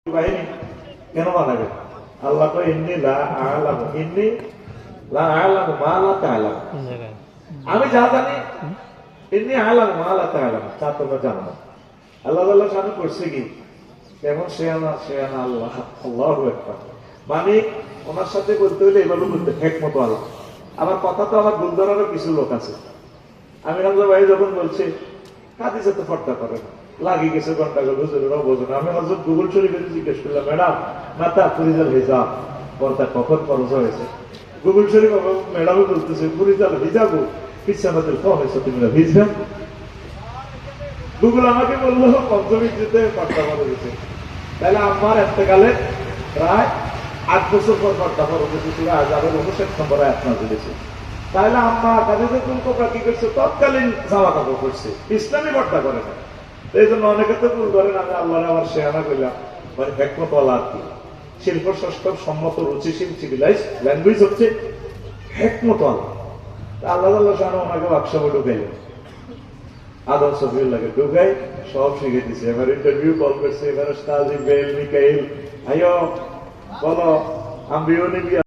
বাহিনী কেন বানাবে? আল্লাহ কয় ইন্নী লা আ'লামু মা লা তা'লামুন। আমি যা জানি ইন্নী আ'লামু মা লা তা'লামুন, তা তোমরা জানো না। আল্লাহ তাআলা সামনে করছে কি কেমন শেয়ানা আল্লাহ, আল্লাহু আকবার। মানে ওনার সাথে বলতে হলে এভাবে বলতে হিকমত আল্লাহ। আমার কথা তো আমার ভুল ধরারও কিছু লোক আছে। আমি হামজা ভাই যখন বলছে কাদিসে তো ফর্দা করে না, লাগি গেছে ঘন্টা হুজুরেরাও বোঝে না। আমি হযরত গুগল শরীফে জিজ্ঞেস করলাম, ম্যাডাম মাতা ফুরিজাল হিজাব, পর্দা কখন ফরজ হয়েছে? গুগল শরীফ ম্যাডামও বলতেছে ফুরিজাল হিজাবু ফিসসামাতিল খামিসাতি মিনাল হিজরা। গুগল আমাকে বললো পঞ্চম হিজরিতে পর্দা ফরজ হয়েছে। তাহলে আমার এতেকালে প্রায় 8 বছর পর পর্দা ফরজ হয়েছে। আজ আরো 59 নম্বর আয়াত নাযিল হয়েছে। তাহলে আম্মা কাদিজা কুলকুবরা কি করছে? তৎকালীন জামা কাপড় করছে, ইসলামী পর্দা করে না। এই জন্য অনেকে তো ভুল করেন, আমি আল্লাহরে আবার শেয়ানা করলাম, মানে হিকমত ওয়ালা আর কি। শিল্প সংস্কার সম্মত রুচিশীল সিভিলাইজ ল্যাঙ্গুয়েজ হচ্ছে হিকমত ওয়ালা। আল্লাহ আল্লাহ শান ওনাকে ওয়ার্কশপে ঢুকাইলেন, আদম সফিউল্লাহকে ঢুকাই সব শিখে দিছে। এবার ইন্টারভিউ কল করছে, এবার উস্তাদ ইব্রাহিম মিকাইল আইয়ো বলো আমি